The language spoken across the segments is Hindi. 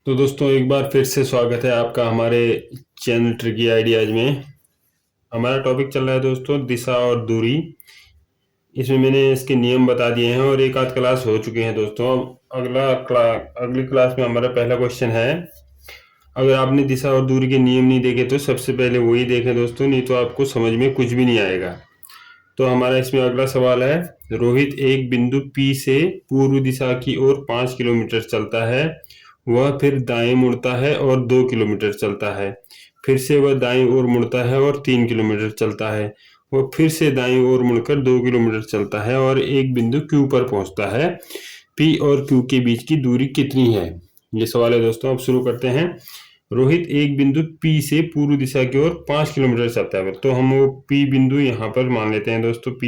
तो दोस्तों एक बार फिर से स्वागत है आपका हमारे चैनल ट्रिकी आइडियाज में। हमारा टॉपिक चल रहा है दोस्तों दिशा और दूरी। इसमें मैंने इसके नियम बता दिए हैं और एक आध क्लास हो चुके हैं दोस्तों। अब अगली क्लास में हमारा पहला क्वेश्चन है। अगर आपने दिशा और दूरी के नियम नहीं देखे तो सबसे पहले वही देखें दोस्तों, नहीं तो आपको समझ में कुछ भी नहीं आएगा। तो हमारा इसमें अगला सवाल है, रोहित एक बिंदु P से पूर्व दिशा की ओर 5 किलोमीटर चलता है। वह फिर दाएं मुड़ता है और 2 किलोमीटर चलता है। फिर से वह दाईं ओर मुड़ता है और 3 किलोमीटर चलता है। वह फिर से दाईं ओर मुड़कर 2 किलोमीटर चलता है और एक बिंदु Q पर पहुंचता है। P और Q के बीच की दूरी कितनी है? ये सवाल है दोस्तों। अब शुरू करते हैं। रोहित एक बिंदु P से पूर्व दिशा की ओर 5 किलोमीटर चलता है। तो हम वो P बिंदु यहाँ पर मान लेते हैं दोस्तों। P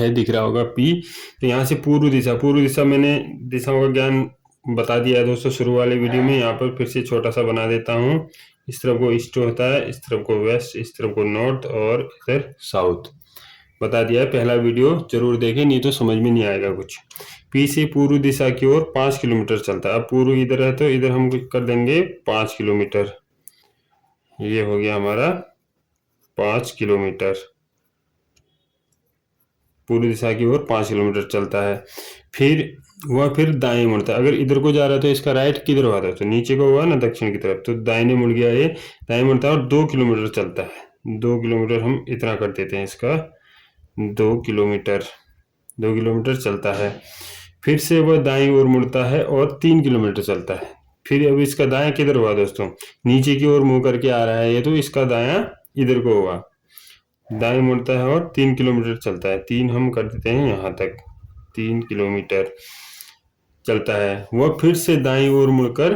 है, दिख रहा होगा P। तो यहाँ से पूर्व दिशा मैंने दिशाओं का ज्ञान बता दिया है दोस्तों शुरू वाले वीडियो में। यहाँ पर फिर से छोटा सा बना देता हूँ। इस तरफ को ईस्ट होता है, इस तरफ को वेस्ट, इस तरफ को नॉर्थ और इधर साउथ बता दिया है। पहला वीडियो जरूर देखें, नहीं तो समझ में नहीं आएगा कुछ। P से पूर्व दिशा की ओर 5 किलोमीटर चलता है। अब पूर्व इधर है तो इधर हम कर देंगे 5 किलोमीटर। ये हो गया हमारा 5 किलोमीटर। पूर्व दिशा की ओर 5 किलोमीटर चलता है। फिर दाएं मुड़ता है। अगर इधर को जा रहा है तो इसका राइट किधर हुआ था? तो नीचे को हुआ ना, दक्षिण की तरफ। तो दाहिने मुड़ गया, ये दाएं मुड़ता है और 2 किलोमीटर चलता है। 2 किलोमीटर हम इतना कर देते हैं इसका। 2 किलोमीटर चलता है। फिर से वह दाईं ओर मुड़ता है और 3 किलोमीटर चलता है। फिर अब इसका दायां किधर हुआ दोस्तों? नीचे की ओर मुंह करके आ रहा है ये, तो इसका दायां इधर को होगा। दाएं मुड़ता है और 3 किलोमीटर चलता है। 3 हम कर देते हैं यहाँ तक। 3 किलोमीटर चलता है। वह फिर से दाईं ओर मुड़कर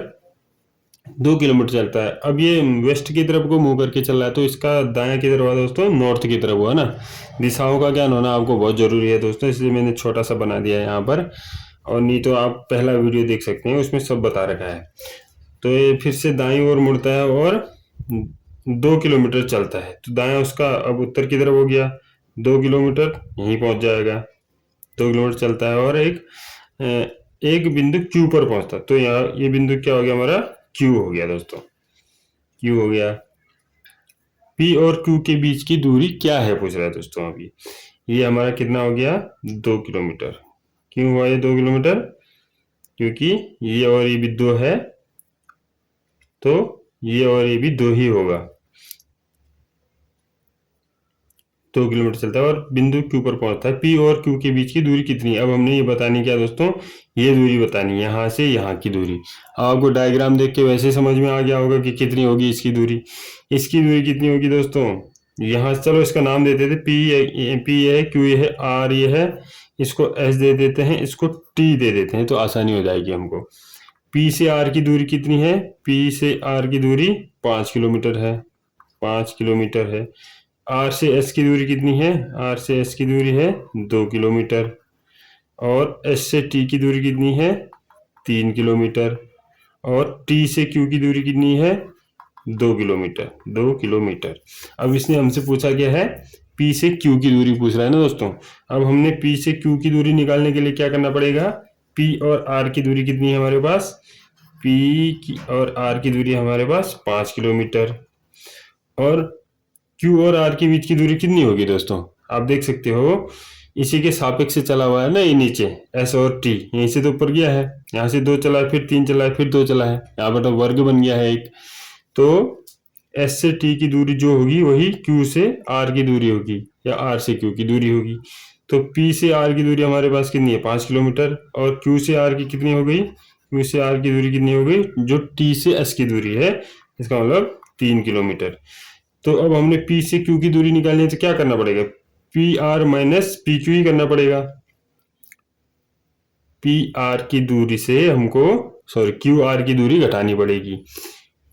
2 किलोमीटर चलता है। अब ये वेस्ट की तरफ को मुंह करके चल रहा है, तो इसका दायां किधर हुआ दोस्तों? नॉर्थ की तरफ हुआ ना। दिशाओं का ज्ञान होना आपको बहुत जरूरी है दोस्तों, इसलिए मैंने छोटा सा बना दिया है यहाँ पर। और नहीं तो आप पहला वीडियो देख सकते हैं, उसमें सब बता रखा है। तो ये फिर से दाईं ओर मुड़ता है और 2 किलोमीटर चलता है। तो दायां उसका अब उत्तर की तरफ हो गया। 2 किलोमीटर यहीं पहुंच जाएगा। 2 किलोमीटर चलता है और एक बिंदु Q पर पहुंचता है। तो यहाँ ये बिंदु क्या हो गया हमारा? Q हो गया दोस्तों। Q हो गया। P और Q के बीच की दूरी क्या है पूछ रहा है दोस्तों अभी। ये हमारा कितना हो गया? 2 किलोमीटर। क्यों हुआ ये 2 किलोमीटर? क्योंकि ये और ये भी 2 है, तो ये और ये भी 2 ही होगा। 2 किलोमीटर चलता है और बिंदु Q पर पहुंचता है। P और Q के बीच की दूरी कितनी है? अब हमने ये बतानी क्या दोस्तों? ये दूरी बतानी है, यहाँ से यहाँ की दूरी। आपको डायग्राम देख के वैसे समझ में आ गया होगा कि कितनी होगी इसकी दूरी। इसकी दूरी कितनी होगी दोस्तों? यहाँ चलो इसका नाम दे देते। P है, Q ये है, R ये है, इसको S दे देते हैं, इसको T दे देते हैं, तो आसानी हो जाएगी हमको। P से R की दूरी कितनी है? P से R की दूरी 5 किलोमीटर है। 5 किलोमीटर है। R से S की दूरी कितनी है? R से S की दूरी है 2 किलोमीटर। और S से T की दूरी कितनी है? 3 किलोमीटर। और T से Q की दूरी कितनी है? 2 किलोमीटर। 2 किलोमीटर। अब इसने हमसे पूछा क्या है? P से Q की दूरी पूछ रहा है ना दोस्तों। अब हमने P से Q की दूरी निकालने के लिए क्या करना पड़ेगा? P और R की दूरी कितनी है हमारे पास? P की और R की दूरी हमारे पास 5 किलोमीटर। और Q और R के बीच की दूरी कितनी होगी दोस्तों? आप देख सकते हो, इसी के सापेक्ष से चला हुआ है ना ये नीचे S और T। यहीं से तो ऊपर गया है, यहाँ से 2 चला है, फिर 3 चला है, फिर 2 चला है, यहाँ पर तो वर्ग बन गया है एक। तो S से T की दूरी जो होगी वही Q से R की दूरी होगी, या R से Q की दूरी होगी। तो P से R की दूरी हमारे पास कितनी है? 5 किलोमीटर। और Q से R की कितनी हो गई? Q से R की दूरी कितनी हो गई? जो T से S की दूरी है, इसका मतलब 3 किलोमीटर। तो अब हमने P से Q की दूरी निकालनी है, तो क्या करना पड़ेगा? PR माइनस PQ ही करना पड़ेगा। PR की दूरी से हमको QR की दूरी घटानी पड़ेगी।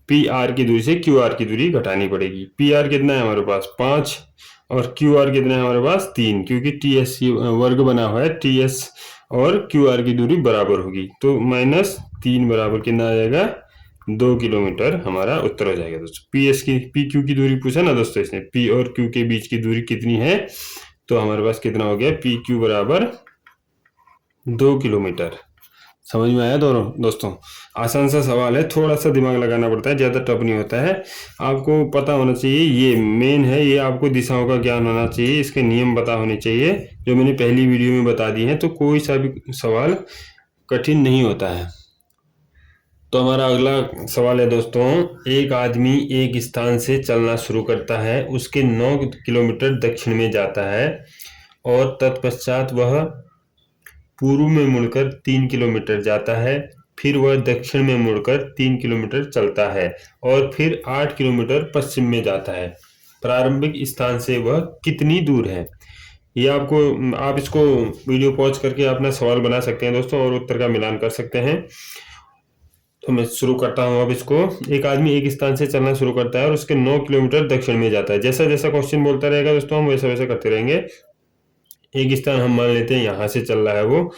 PR की दूरी से QR की दूरी घटानी पड़ेगी। PR कितना है हमारे पास? 5। और QR कितना है हमारे पास? 3, क्योंकि TS वर्ग बना हुआ है। TS और QR की दूरी बराबर होगी, तो -3 बराबर कितना आ जाएगा? 2 किलोमीटर हमारा उत्तर हो जाएगा दोस्तों। PQ की दूरी पूछा ना दोस्तों इसने, P और Q के बीच की दूरी कितनी है? तो हमारे पास कितना हो गया? PQ बराबर 2 किलोमीटर। समझ में आया दोस्तों? आसान सा सवाल है, थोड़ा सा दिमाग लगाना पड़ता है, ज़्यादा टफ नहीं होता है। आपको पता होना चाहिए, ये मेन है, ये आपको दिशाओं का ज्ञान होना चाहिए, इसके नियम पता होने चाहिए, जो मैंने पहली वीडियो में बता दिए हैं। तो कोई सा भी सवाल कठिन नहीं होता है। तो हमारा अगला सवाल है दोस्तों, एक आदमी एक स्थान से चलना शुरू करता है, उसके 9 किलोमीटर दक्षिण में जाता है और तत्पश्चात वह पूर्व में मुड़कर 3 किलोमीटर जाता है, फिर वह दक्षिण में मुड़कर 3 किलोमीटर चलता है और फिर 8 किलोमीटर पश्चिम में जाता है। प्रारंभिक स्थान से वह कितनी दूर है? ये आप इसको वीडियो पॉज करके अपना सवाल बना सकते हैं दोस्तों, और उत्तर का मिलान कर सकते हैं। तो मैं शुरू करता हूँ अब इसको। एक आदमी एक स्थान से चलना शुरू करता है और उसके 9 किलोमीटर दक्षिण में जाता है। जैसा जैसा क्वेश्चन बोलता रहेगा दोस्तों, हम वैसा वैसा करते रहेंगे। एक स्थान हम मान लेते हैं यहाँ से चल रहा है, वो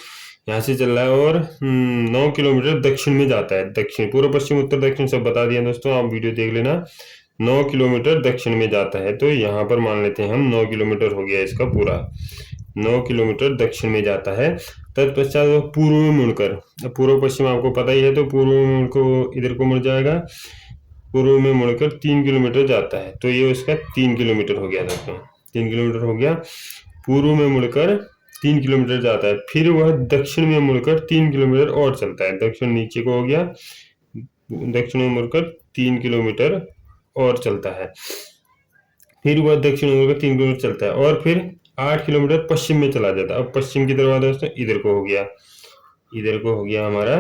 यहाँ से चल रहा है और 9 किलोमीटर दक्षिण में जाता है। दक्षिण, पूर्व पश्चिम उत्तर दक्षिण सब बता दिया दोस्तों, आप वीडियो देख लेना। 9 किलोमीटर दक्षिण में जाता है, तो यहाँ पर मान लेते हैं हम 9 किलोमीटर हो गया इसका पूरा। 9 किलोमीटर दक्षिण में जाता है, तत्पश्चात वो पूर्व में मुड़कर, पूर्व पश्चिम आपको पता ही है, तो पूर्व में मुड़कर इधर को मुड़ जाएगा, पूर्व में मुड़कर 3 किलोमीटर जाता है, तो ये उसका 3 किलोमीटर हो गया दोस्तों। 3 किलोमीटर हो गया, पूर्व में मुड़कर 3 किलोमीटर जाता है, फिर वह दक्षिण में मुड़कर 3 किलोमीटर और चलता है। दक्षिण नीचे को हो गया, दक्षिण में मुड़कर 3 किलोमीटर और चलता है, फिर वह दक्षिण में मुड़कर 3 किलोमीटर चलता है और फिर 8 किलोमीटर पश्चिम में चला जाता है। अब पश्चिम की तरफ दोस्तों इधर को हो गया, इधर को हो गया हमारा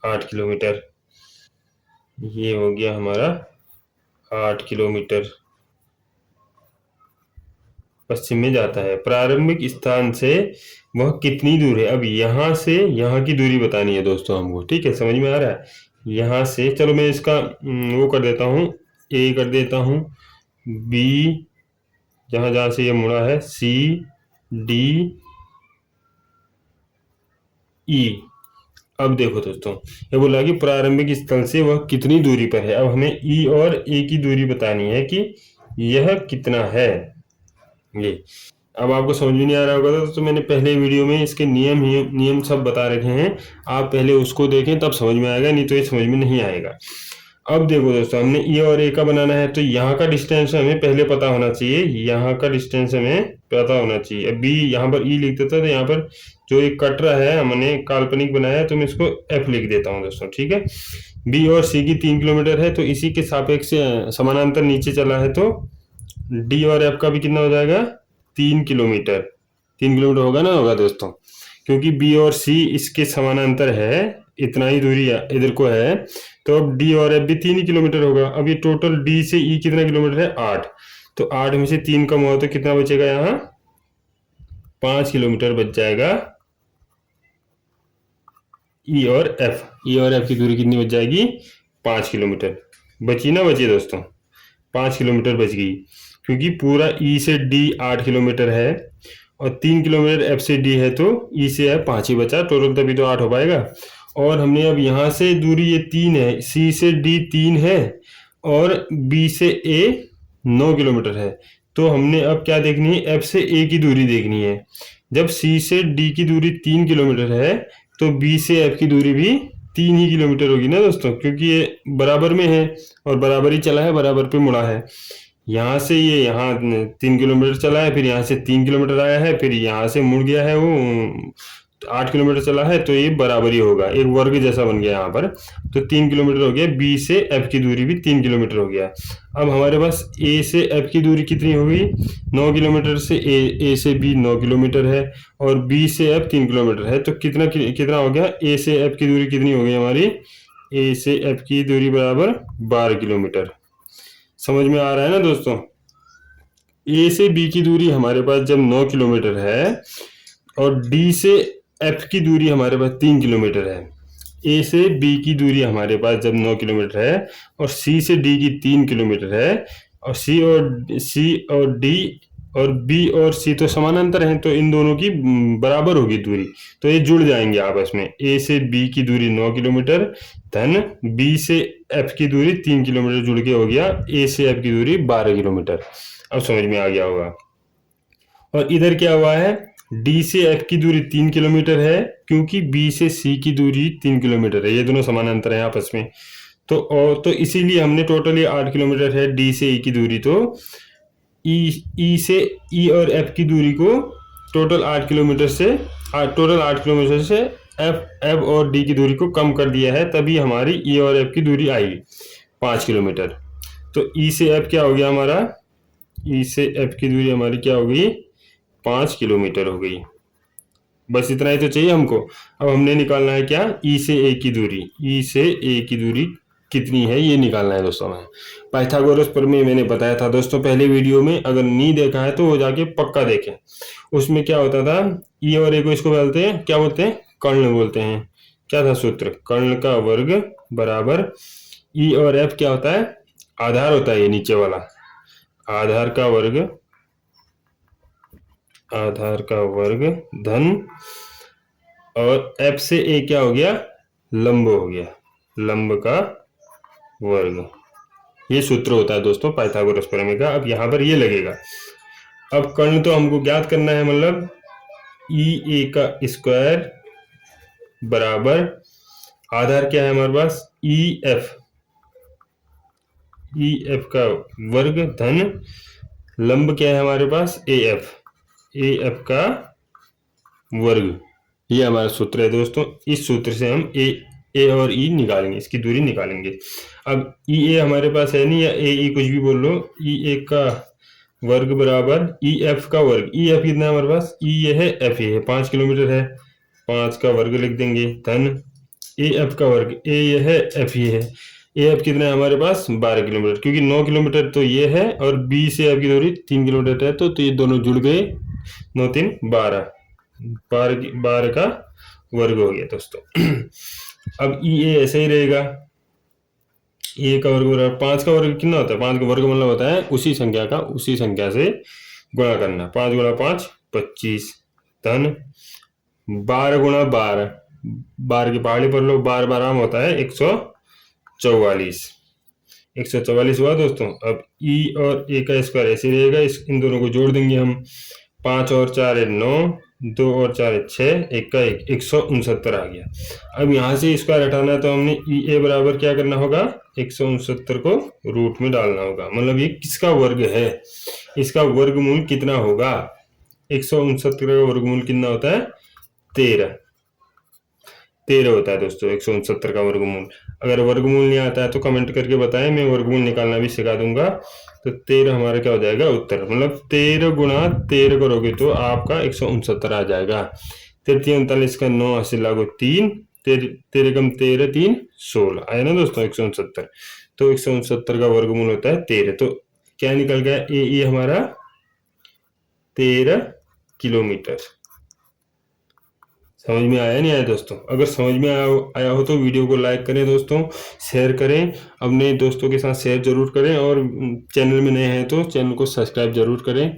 8 किलोमीटर, ये हो गया हमारा 8 किलोमीटर पश्चिम में जाता है। प्रारंभिक स्थान से वह कितनी दूर है? अब यहाँ से यहाँ की दूरी बतानी है दोस्तों हमको, ठीक है? समझ में आ रहा है? यहाँ से चलो मैं इसका वो कर देता हूँ, ए कर देता हूँ, बी जहाँ जहाँ से ये मुड़ा है, सी डी ई। अब देखो दोस्तों, ये बोला कि प्रारंभिक स्थल से वह कितनी दूरी पर है। अब हमें ई और ए की दूरी बतानी है कि यह कितना है। ये अब आपको समझ में नहीं आ रहा होगा तो मैंने पहले वीडियो में इसके नियम सब बता रखे हैं, आप पहले उसको देखें तब समझ में आएगा, नहीं तो ये समझ में नहीं आएगा। अब देखो दोस्तों, हमने ई और ए का बनाना है, तो यहाँ का डिस्टेंस हमें पहले पता होना चाहिए, यहाँ का डिस्टेंस हमें पता होना चाहिए। बी यहाँ पर ई लिख देता, तो यहाँ पर जो एक कट रहा है हमने काल्पनिक बनाया है, तो मैं इसको एफ लिख देता हूँ दोस्तों, ठीक है? बी और सी की 3 किलोमीटर है, तो इसी के सापेक्ष समानांतर नीचे चला है, तो डी और एफ का भी कितना हो जाएगा? 3 किलोमीटर। 3 किलोमीटर होगा ना, होगा दोस्तों, क्योंकि बी और सी इसके समानांतर है, इतना ही दूरी इधर को है, तो अब डी और एफ भी 3 ही किलोमीटर होगा। अब ये टोटल डी से ई कितना किलोमीटर है? 8, तो 8 में से 3 कम हुआ तो कितना बचेगा? यहाँ 5 किलोमीटर बच जाएगा। ई और एफ की दूरी कितनी बच जाएगी? 5 किलोमीटर बची ना, बची दोस्तों? 5 किलोमीटर बच गई, क्योंकि पूरा ई से डी 8 किलोमीटर है और 3 किलोमीटर एफ से डी है, तो ई से एफ 5 ही बचा टोटल, तभी तो 8 हो पाएगा। और हमने अब यहाँ से दूरी ये 3 है, सी से डी 3 है और बी से ए 9 किलोमीटर है, तो हमने अब क्या देखनी है? एफ से ए की दूरी देखनी है। जब सी से डी की दूरी 3 किलोमीटर है, तो बी से एफ की दूरी भी 3 ही किलोमीटर होगी ना दोस्तों, क्योंकि ये बराबर में है और बराबर ही चला है, बराबर पे मुड़ा है। यहाँ से ये यहाँ 3 किलोमीटर चला है, फिर यहाँ से 3 किलोमीटर आया है, फिर यहाँ से मुड़ गया है, वो 8 किलोमीटर चला है, तो ये बराबर ही होगा, एक वर्ग जैसा बन गया यहाँ पर। तो 3 किलोमीटर हो गया, बी से एफ की दूरी भी 3 किलोमीटर हो गया। अब हमारे पास ए से एफ की दूरी कितनी हो गई? 9 किलोमीटर से ए से बी 9 किलोमीटर है और बी से एफ 3 किलोमीटर है, तो कितना हो गया? ए से एफ की दूरी कितनी हो गई हमारी? ए से एफ की दूरी बराबर 12 किलोमीटर। समझ में आ रहा है ना दोस्तों? ए से बी की दूरी हमारे पास जब 9 किलोमीटर है और डी से एफ की दूरी हमारे पास 3 किलोमीटर है, ए से बी की दूरी हमारे पास जब 9 किलोमीटर है और सी से डी की 3 किलोमीटर है, और सी और डी और बी और सी तो समानांतर हैं, तो इन दोनों की बराबर होगी दूरी, तो ये जुड़ जाएंगे आपस में। ए से बी की दूरी 9 किलोमीटर धन बी से एफ की दूरी 3 किलोमीटर जुड़ के हो गया ए से एफ की दूरी 12 किलोमीटर। अब समझ में आ गया होगा। और इधर क्या हुआ है? डी से एफ की दूरी 3 किलोमीटर है, क्योंकि बी से सी की दूरी 3 किलोमीटर है, ये दोनों समानांतर हैं आपस में। तो इसीलिए हमने टोटल ये 8 किलोमीटर है डी से ई की दूरी, तो ई से ई और एफ की दूरी को टोटल 8 किलोमीटर से एफ और डी की दूरी को कम कर दिया है, तभी हमारी ई और एफ की दूरी आई 5 किलोमीटर। तो ई से एफ क्या हो गया हमारा, ई से एफ की दूरी हमारी क्या हो गई, 5 किलोमीटर हो गई। बस इतना ही तो चाहिए हमको। अब हमने निकालना है क्या, ई से ए की दूरी। ई से ए की दूरी कितनी है ये निकालना है दोस्तों हमें। पाइथागोरस प्रमेय मैंने बताया था दोस्तों पहले वीडियो में, अगर नहीं देखा है तो वो जाके पक्का देखें। उसमें क्या होता था, ई और ए को इसको बोलते हैं, क्या बोलते हैं, कर्ण बोलते हैं। क्या था सूत्र, कर्ण का वर्ग बराबर ई और एफ क्या होता है, आधार होता है ये नीचे वाला, आधार का वर्ग धन, और एफ से ए क्या हो गया, लंब हो गया, लंब का वर्ग। ये सूत्र होता है दोस्तों पाइथागोरस प्रमेय का। अब यहाँ पर ये लगेगा। अब कर्ण तो हमको ज्ञात करना है, मतलब ई ए का स्क्वायर बराबर आधार क्या है हमारे पास, ई एफ का वर्ग धन लंब क्या है हमारे पास, ए एफ का वर्ग। ये हमारा सूत्र है दोस्तों। इस सूत्र से हम ए और ई निकालेंगे, इसकी दूरी निकालेंगे। अब ई ए हमारे पास है नहीं, या ए कुछ भी बोल लो, ई ए का वर्ग बराबर ई एफ का वर्ग। ई एफ कितना है हमारे पास, ई ये है, एफ ये है, 5 किलोमीटर है, 5 का वर्ग लिख देंगे, धन ए एफ का वर्ग, ए ये है, एफ ये है, ए एफ कितना है हमारे पास 12 किलोमीटर, क्योंकि 9 किलोमीटर तो ये है और बी से एफ की दूरी 3 किलोमीटर है, तो ये दोनों जुड़ गए, 9 3 12, 12 का वर्ग हो गया दोस्तों। अब ई ए ऐसे ही रहेगा, ए का वर्ग बराबर 5 का वर्ग कितना होता है, 5 का वर्ग मतलब होता है उसी संख्या से गुणा करना, 5 गुणा 5 25, धन 12 गुणा 12, 12 की पहाड़ी पर लो, 12 12 होता है 144 हुआ दोस्तों। अब ई और ए का स्क्वायर ऐसे रहेगा, इन दोनों को जोड़ देंगे हम, 5 और 4 है 9, 2 और 4 है 6, 1 का 1, 169 आ गया। अब यहाँ से स्क्वायर हटाना है, तो हमने ई ए बराबर क्या करना होगा, 169 को रूट में डालना होगा, मतलब ये किसका वर्ग है, इसका वर्गमूल कितना होगा, 169 का वर्गमूल कितना होता है, 13 होता है दोस्तों 169 का वर्गमूल। अगर वर्गमूल नहीं आता है तो कमेंट करके बताएं, मैं वर्गमूल निकालना भी सिखा दूंगा। तो 13 हमारा क्या हो जाएगा उत्तर, मतलब 13 गुणा 13 करोगे तो आपका 169 आ जाएगा। 13 39 का 9 80 लागू 3, 13 कम 13 3 16 आया ना दोस्तों 169। तो 169 का वर्गमूल होता है 13। तो क्या निकल गया, ए हमारा 13 किलोमीटर। समझ में आया नहीं आया दोस्तों? अगर समझ में आया हो तो वीडियो को लाइक करें दोस्तों, शेयर करें, अपने दोस्तों के साथ शेयर जरूर करें, और चैनल में नए हैं तो चैनल को सब्सक्राइब जरूर करें।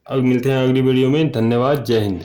अब मिलते हैं अगली वीडियो में। धन्यवाद, जय हिंद।